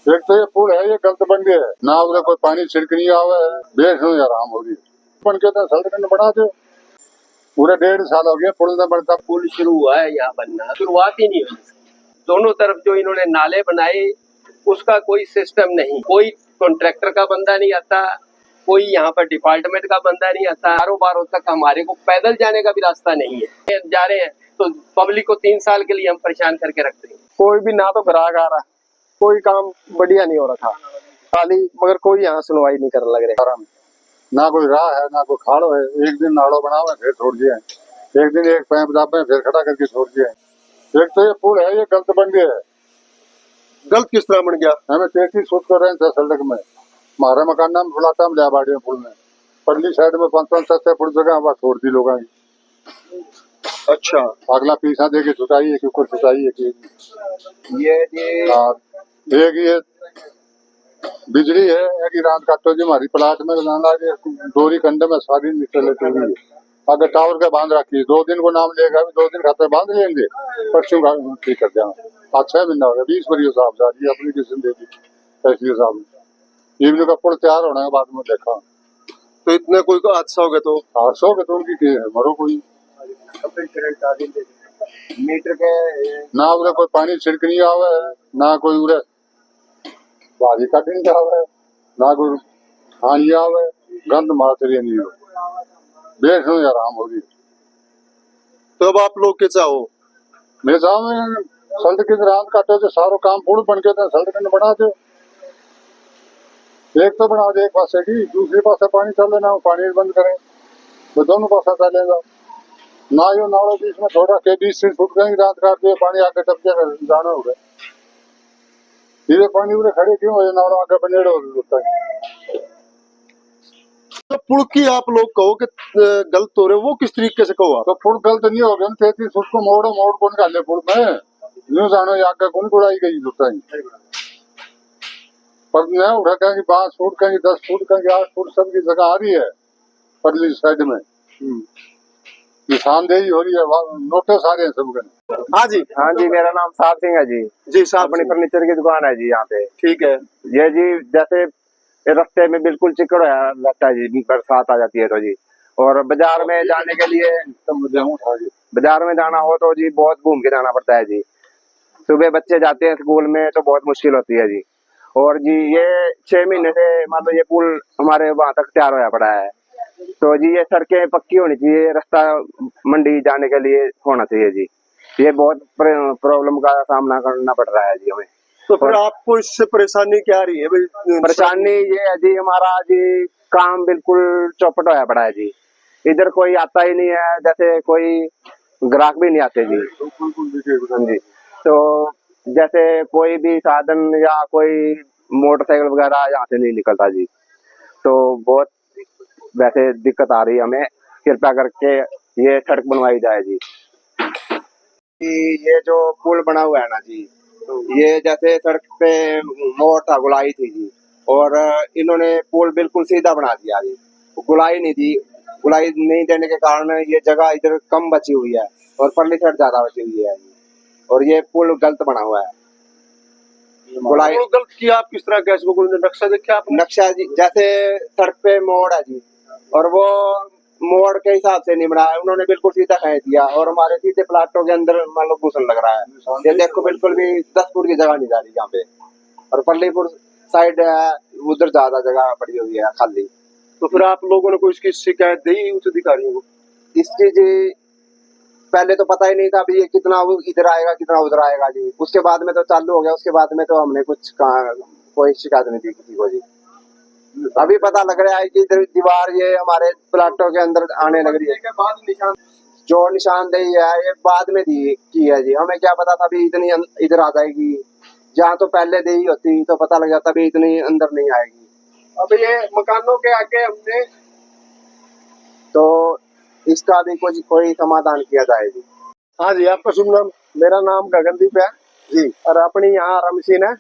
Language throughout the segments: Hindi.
एक तो ये पुल है, ये गलत बन गया है ना, उधर कोई पानी छिड़क नहीं आवे, बेस हो आराम हो रही बन के तो सड़क बना दे। पूरे 1.5 साल हो गया पुल न बनता। पुल शुरू हुआ है यहाँ बनना, शुरुआत ही नहीं हुई। दोनों तरफ जो इन्होंने नाले बनाए उसका कोई सिस्टम नहीं, कोई कॉन्ट्रैक्टर का बंदा नहीं आता, कोई यहाँ पर डिपार्टमेंट का बंदा नहीं आता। कारोबारों तक हमारे को पैदल जाने का भी रास्ता नहीं है, जा रहे हैं तो पब्लिक को 3 साल के लिए हम परेशान करके रखते हैं। कोई भी ना तो ग्राहक आ रहा, कोई काम बढ़िया नहीं हो रखा खाली, मगर कोई यहाँ सुनवाई नहीं करने लग रहा। ना कोई राह है ना कोई खाड़ो है। एक दिन नाड़ो बनावे फिर छोड़ दिया, एक दिन एक पैप दाबे फिर खड़ा करके छोड़ दिया। एक तो ये पुल है, ये गलत बन गया है। गलत किस तरह बन गया? हमें 33 फुट कर रहे हैं सड़क में, हमारे मकान में फुलाता लिया बाड़ी पुल में, परली साइड में 5-5-7 फुट जगह वहाँ छोड़ दी लोगों की। अच्छा, अगला पीछा दे के छुटाई है कि ऊपर छुटाई है कि ये बिजली है एक रात काटो जी हमारी प्लाट में लगे डोरी कंडे में सारी निकल टूरी है। अगर टावर के बांध रखी 2 दिन को नाम लेगा, 2 दिन खाते बांध लेंगे, परसों का ठीक कर देना। 6 महीना हो गया, 20 बरी साहब सारी एप्लीकेशन दे दी तहसील साहब ने। इवनिंग का पुल तैयार होने के बाद में देखा तो इतने कोई को हादसा हो गया तो 800 के तो उनकी है, मरो कोई मीटर के ना उधर कोई पानी छिड़क नहीं आवे, ना कोई उधर बाजी कटिंग आवे, ना कोई खानी आवे, गंद मारते नहीं हो, बेस हो आराम हो रही। तो अब आप लोग क्या चाहो? मेरे सामने सड़क की रात काटे तो सारो काम पुल बन के तो सड़क ने बना दे। एक तो बना दे एक पासे की, दूसरे पासे पानी चले ना पानी बंद करें तो दोनों पासा चलेगा ना। यो नालों बीच में थोड़ा के 20 फुट गई रात काट दे, पानी आगे टप के जाना हो गया। ये पानी उधर खड़े क्यों हो, नालों आगे बनेड़ होता है। तो पुल की आप लोग कहो कि गलत हो रहे, वो किस तरीके से कहो? तो पुल गलत नहीं हो गया, 33 फुट को मोड़ कौन निकाले पुल में, यूं जानो आगे कौन उड़ाई गई होता है। पर न उठा कहेंगे 5 फुट कहेंगे 10 फुट कहेंगे 8 फुट सबकी जगह आ रही है परली साइड में, निशानदेही हो रही है, नोटिस आ रहे हैं सबके। हाँ जी, हाँ जी, मेरा नाम साहब सिंह है जी। जी साहब, अपनी फर्नीचर की दुकान है जी यहाँ पे। ठीक है। ये जी जैसे रास्ते में बिल्कुल चिकड़ रहता है जी, बरसात आ जाती है तो जी, और बाजार में जाने के लिए बाजार में जाना हो तो जी बहुत घूम के जाना पड़ता है जी। सुबह बच्चे जाते हैं स्कूल में तो बहुत मुश्किल होती है जी। और जी ये 6 महीने से मतलब ये पुल हमारे वहां तक तैयार होया पड़ा है, तो जी ये सड़कें पक्की होनी चाहिए, रास्ता मंडी जाने के लिए होना चाहिए जी। ये बहुत प्रॉब्लम का सामना करना पड़ रहा है जी हमें। तो फिर आपको इससे परेशानी क्या आ रही है? परेशानी ये है जी, हमारा जी काम बिल्कुल चौपट होया पड़ा है जी, इधर कोई आता ही नहीं है, जैसे कोई ग्राहक भी नहीं आते जी। हाँ जी, तो जैसे कोई भी साधन या कोई मोटरसाइकिल वगैरह यहाँ से नहीं निकलता जी, तो बहुत वैसे दिक्कत आ रही है हमें। कृपया करके ये सड़क बनवाई जाए जी। ये जो पुल बना हुआ है ना जी, ये जैसे सड़क पे मोड़ था, गुलाई थी जी, और इन्होंने पुल बिल्कुल सीधा बना दिया जी, गुलाई नहीं दी। गुलाई नहीं देने के कारण ये जगह इधर कम बची हुई है और परली साइड ज्यादा बची हुई है, और ये पुल गलत बना हुआ है। गुलाई गलत किया आप किस तरह का? इसको कोई नक्शा देखा आपने? नक्शा जी, जैसे सड़क पे मोड़ है जी, और वो मोड़ के हिसाब से नहीं बनाया उन्होंने, बिल्कुल सीधा कह दिया, और हमारे सीधे प्लाटों के अंदर मान लो घुसन लग रहा है। ये देखो बिल्कुल भी 10 फुट की जगह नहीं जा रही यहाँ पे, और पल्लीपुर साइड है उधर ज्यादा जगह पड़ी हुई है खाली। तो फिर आप लोगों ने कोई इसकी शिकायत दी उच्च अधिकारियों को? इसकी जी पहले तो पता ही नहीं था अभी ये कितना इधर आएगा कितना उधर आएगा जी, उसके बाद में तो चालू हो गया, उसके बाद में तो हमने कुछ कोई शिकायत नहीं दी किसी को जी। अभी पता लग रहा है कि इधर दीवार ये हमारे प्लाटों के अंदर आने लग रही है। जो निशानदेही है ये बाद में दी की है जी, हमें क्या पता था अभी इतनी इधर आ जाएगी, जहाँ तो पहले दी होती तो पता लग जाता अभी इतनी अंदर नहीं आएगी। अब ये मकानों के आगे हमने तो इसका भी कुछ कोई समाधान किया जाए जी। हाँ जी, आपका शुभ नाम? मेरा नाम गगनदीप है जी। और अपनी यहाँ रमशीन है,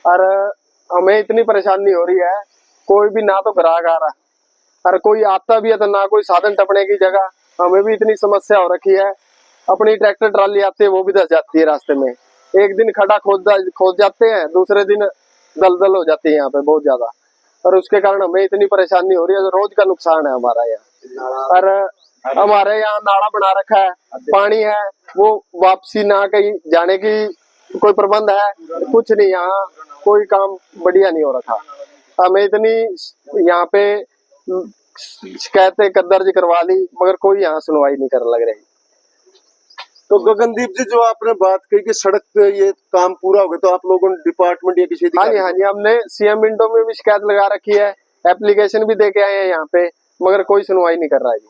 और हमें इतनी परेशानी हो रही है, कोई भी ना तो ग्राहक आ रहा, और कोई आता भी है तो ना कोई साधन टपने की जगह। हमें भी इतनी समस्या हो रखी है, अपनी ट्रैक्टर ट्राली आती है वो भी धस जाती है रास्ते में, एक दिन खड्डा खोद जाते हैं, दूसरे दिन दलदल हो जाती है यहाँ पे बहुत ज्यादा, और उसके कारण हमें इतनी परेशानी हो रही है, रोज का नुकसान है हमारा यहाँ। और हमारे यहाँ नाला बना रखा है, पानी है वो वापसी ना कहीं जाने की कोई प्रबंध है कुछ नहीं, यहाँ कोई काम बढ़िया नहीं हो रखा। हमें इतनी यहाँ पे शिकायतें दर्ज करवा ली मगर कोई यहाँ सुनवाई नहीं करने लग रही। तो गगनदीप जी, जो आपने बात कही कि सड़क पे ये काम पूरा हो गया, तो आप लोगों ने डिपार्टमेंट या किसी हाँ जी, हमने सीएम विंडो में भी शिकायत लगा रखी है, एप्लीकेशन भी दे के आए हैं यहाँ पे, मगर कोई सुनवाई नहीं कर रहा है जी।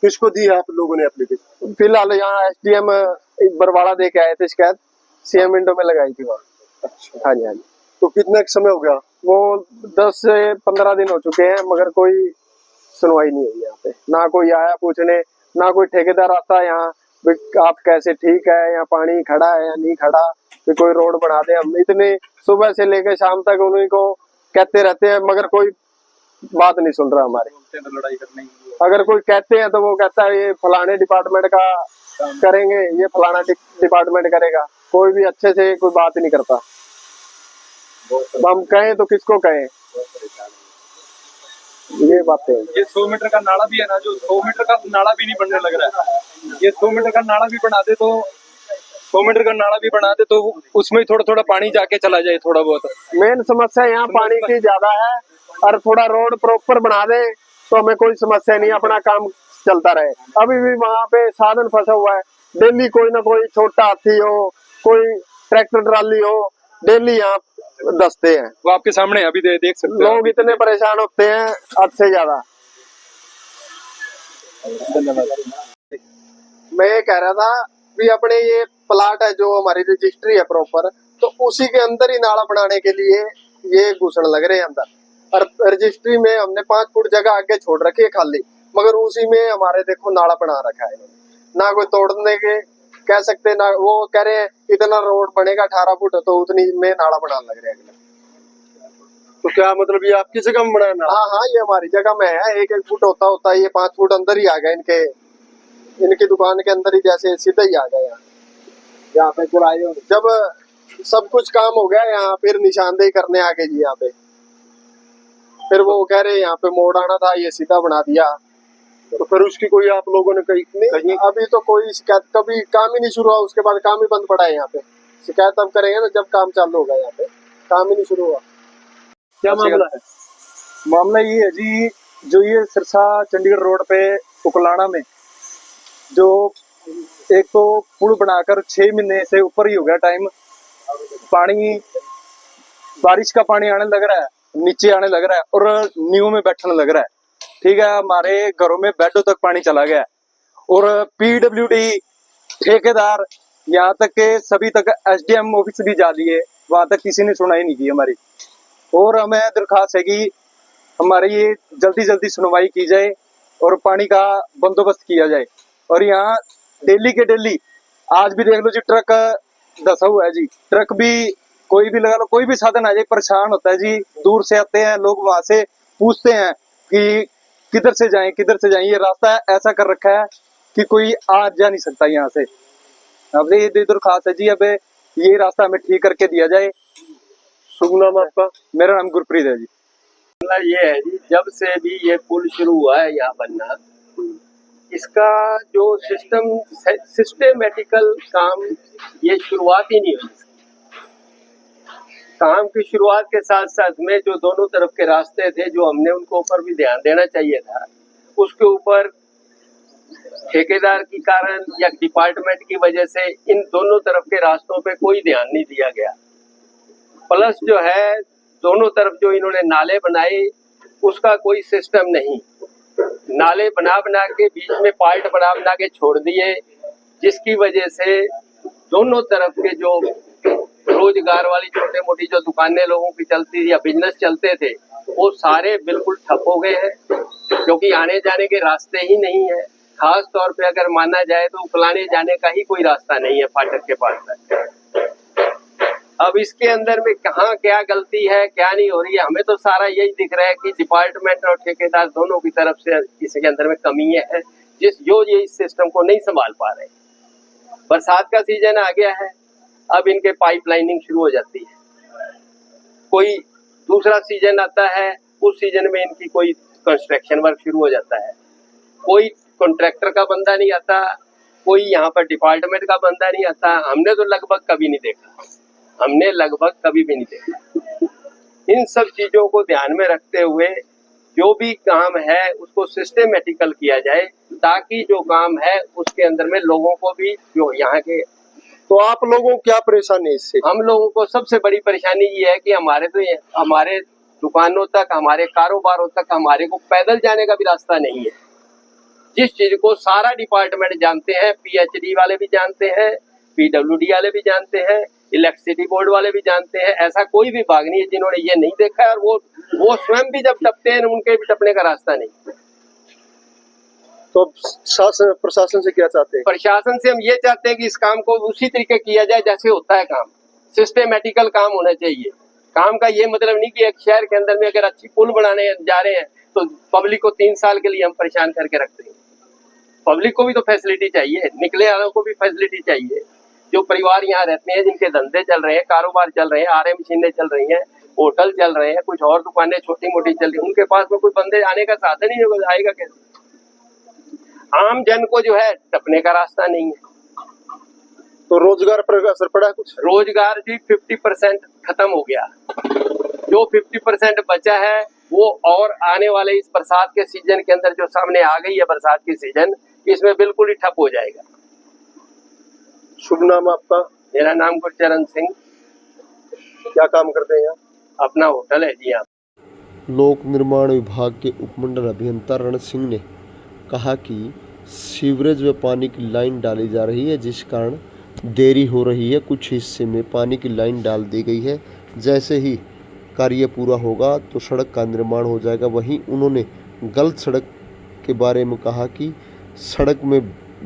किसको दी है आप लोगों ने एप्लीकेशन? फिलहाल यहाँ एसडीएम बरवाड़ा दे के आए थे शिकायत, सीएम विंडो में लगाई थी वहाँ। अच्छा, हाँ जी हाँ जी। तो कितना समय हो गया? वो 10 से 15 दिन हो चुके हैं मगर कोई सुनवाई नहीं हुई यहाँ पे, ना कोई आया पूछने, ना कोई ठेकेदार आता यहाँ भी आप कैसे ठीक है, यहाँ पानी खड़ा है या नहीं खड़ा, भी कोई रोड बना दे। हम इतने सुबह से लेकर शाम तक उन्हीं को कहते रहते हैं मगर कोई बात नहीं सुन रहा हमारे। लड़ाई करने अगर कोई कहते हैं तो वो कहता है ये फलाने डिपार्टमेंट का करेंगे, ये फलाना डिपार्टमेंट करेगा, कोई भी अच्छे से कोई बात नहीं करता। हम कहें तो किसको कहें, ये बातें। ये 100 मीटर का नाला भी है ना, जो 100 मीटर का नाला भी नहीं बनने लग रहा है। ये 100 मीटर का नाला भी बना दे तो 100 मीटर का नाला भी बना दे तो उसमें थोड़ा थोड़ा पानी जाके चला जाए थोड़ा बहुत। मेन समस्या यहाँ पानी की ज्यादा है, और थोड़ा रोड प्रॉपर बना दे तो हमें कोई समस्या नहीं, अपना काम चलता रहे। अभी भी वहाँ पे साधन फंसा हुआ है, डेली कोई ना कोई छोटा हाथी हो, कोई ट्रैक्टर ट्राली हो, डेली यहाँ दसते हैं। वो आपके सामने अभी देख सकते हो। लोग इतने परेशान होते हैं हद से ज्यादा। मैं ये कह रहा था भी अपने ये प्लाट है जो हमारी रजिस्ट्री है प्रॉपर, तो उसी के अंदर ही नाला बनाने के लिए ये घुसने लग रहे हैं अंदर, और रजिस्ट्री में हमने 5 फुट जगह आगे छोड़ रखी है खाली, मगर उसी में हमारे देखो नाला बना रखा है। ना कोई तोड़ने के कह सकते, ना वो कह रहे हैं इतना रोड बनेगा 18 फुट, तो उतनी में नाला बनाने लग रहे हैं। तो क्या मतलब ये आपकी जगह में बनाया नाला? हाँ हाँ, ये हमारी जगह में है, 1-1 फुट होता है, ये 5 फुट अंदर ही आ गए इनकी दुकान के अंदर ही, जैसे सीधा ही आ गए यहाँ पे चुराए। जब सब कुछ काम हो गया यहाँ फिर निशानदेही करने आ गए जी यहाँ पे, फिर वो कह रहे यहाँ पे मोड़ आना था, ये सीधा बना दिया। तो फिर उसकी कोई आप लोगों ने कहीं? अभी तो कोई शिकायत, कभी काम ही नहीं शुरू हुआ, उसके बाद काम ही बंद पड़ा है यहाँ पे। शिकायत अब करेंगे ना जब काम चालू होगा, यहाँ पे काम ही नहीं शुरू हुआ। क्या मामला है? मामला ये है जी, जो ये सिरसा चंडीगढ़ रोड पे उकलाना में जो एक तो पुल बनाकर 6 महीने से ऊपर ही हो गया टाइम, पानी बारिश का पानी आने लग रहा है, नीचे आने लग रहा है और नींव में बैठने लग रहा है। ठीक है, हमारे घरों में बेडों तक पानी चला गया है, और पीडब्ल्यूडी ठेकेदार यहाँ तक के सभी तक एसडीएम ऑफिस भी जा दिए, वहां तक किसी ने सुनाई नहीं की हमारी। और हमें दरखास्त है कि हमारी ये जल्दी जल्दी सुनवाई की जाए और पानी का बंदोबस्त किया जाए। और यहाँ डेली के डेली, आज भी देख लो जी, ट्रक धसा हुआ है जी, ट्रक भी कोई भी लगा लो, कोई भी साधन आ जाए परेशान होता है जी। दूर से आते हैं लोग, वहां से पूछते हैं कि किधर से जाएं किधर से जाएं, ये रास्ता ऐसा कर रखा है कि कोई आ जा नहीं सकता यहाँ से। अब ये दरखास्त है जी, अब ये रास्ता हमें ठीक करके दिया जाए। शुभ नाम आपका? मेरा नाम गुरप्रीत है जी। मतलब ये है जी, जब से भी ये पुल शुरू हुआ है यहाँ बनना, इसका जो सिस्टमेटिकल काम, ये शुरुआत ही नहीं हुई। काम की शुरुआत के साथ साथ में जो दोनों तरफ के रास्ते थे, जो हमने उनको ऊपर भी ध्यान देना चाहिए था, उसके ऊपर ठेकेदार के कारण या डिपार्टमेंट की वजह से इन दोनों तरफ के रास्तों पे कोई ध्यान नहीं दिया गया। प्लस जो है, दोनों तरफ जो इन्होंने नाले बनाए, उसका कोई सिस्टम नहीं। नाले बना बना के बीच में पार्ट बना बना के छोड़ दिए, जिसकी वजह से दोनों तरफ के जो रोजगार वाली छोटे मोटी जो दुकानें लोगों की चलती थी या बिजनेस चलते थे, वो सारे बिल्कुल ठप हो गए हैं, क्योंकि आने जाने के रास्ते ही नहीं है। खास तौर पे अगर माना जाए तो उकलाने जाने का ही कोई रास्ता नहीं है फाटक के पास तक। अब इसके अंदर में कहाँ क्या गलती है, क्या नहीं हो रही है, हमें तो सारा यही दिख रहा है कि डिपार्टमेंट और ठेकेदार दोनों की तरफ से इसके अंदर में कमी है, ये इस सिस्टम को नहीं संभाल पा रहे। बरसात का सीजन आ गया है, अब इनके पाइप लाइनिंग शुरू हो जाती है। कोई दूसरा सीजन आता है, उस सीजन में इनकी कोई कंस्ट्रक्शन वर्क शुरू हो जाता है। कोई कॉन्ट्रैक्टर का बंदा नहीं आता, कोई यहाँ पर डिपार्टमेंट का बंदा नहीं आता। हमने तो लगभग कभी नहीं देखा। इन सब चीजों को ध्यान में रखते हुए जो भी काम है उसको सिस्टमेटिकल किया जाए, ताकि जो काम है उसके अंदर में लोगों को भी, जो यहाँ के, तो आप लोगों को क्या परेशानी है इससे? हम लोगों को सबसे बड़ी परेशानी ये है कि हमारे दुकानों तक, हमारे कारोबारों तक हमारे को पैदल जाने का भी रास्ता नहीं है। जिस चीज को सारा डिपार्टमेंट जानते हैं, पीएचडी वाले भी जानते हैं, पीडब्ल्यूडी वाले भी जानते हैं, इलेक्ट्रिसिटी बोर्ड वाले भी जानते हैं, ऐसा कोई भी भाग नहीं है जिन्होंने ये नहीं देखा है। और वो स्वयं भी जब टपते हैं, उनके भी टपने का रास्ता नहीं। तो शासन प्रशासन से क्या चाहते हैं? प्रशासन से हम ये चाहते हैं कि इस काम को उसी तरीके किया जाए जैसे होता है काम, सिस्टमेटिकल काम होना चाहिए। काम का ये मतलब नहीं कि एक शहर के अंदर में अगर अच्छी पुल बनाने जा रहे हैं तो पब्लिक को 3 साल के लिए हम परेशान करके रखते हैं। पब्लिक को भी तो फैसिलिटी चाहिए, निकले वालों को भी फैसिलिटी चाहिए। जो परिवार यहाँ रहते हैं, जिनके धंधे चल रहे हैं, कारोबार चल रहे हैं, आरए मशीनें चल रही हैं, होटल चल रहे हैं, कुछ और दुकानें छोटी मोटी चल रही हैं, उनके पास में कोई बंदे आने का साधन ही नहीं, आएगा कैसे? आम जन को जो है टपने का रास्ता नहीं है। तो रोजगार पर असर पड़ा है कुछ? रोजगार जी 50% खत्म हो गया। जो 50% बचा है वो और आने वाले इस बरसात के सीजन के अंदर, जो सामने आ गई है बरसात की सीजन, इसमें बिल्कुल ही ठप हो जाएगा। शुभ नाम आपका? मेरा नाम गुरचरण सिंह। क्या काम करते हैं यहाँ? अपना होटल है जी। यहाँ लोक निर्माण विभाग के उपमंडल अभियंता रण सिंह ने कहा कि सीवरेज व पानी की लाइन डाली जा रही है, जिस कारण देरी हो रही है। कुछ हिस्से में पानी की लाइन डाल दी गई है, जैसे ही कार्य पूरा होगा तो सड़क का निर्माण हो जाएगा। वहीं उन्होंने गलत सड़क के बारे में कहा कि सड़क में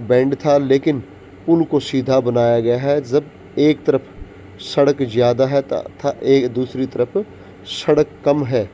बैंड था, लेकिन पुल को सीधा बनाया गया है। जब एक तरफ सड़क ज़्यादा है तथा एक दूसरी तरफ सड़क कम है।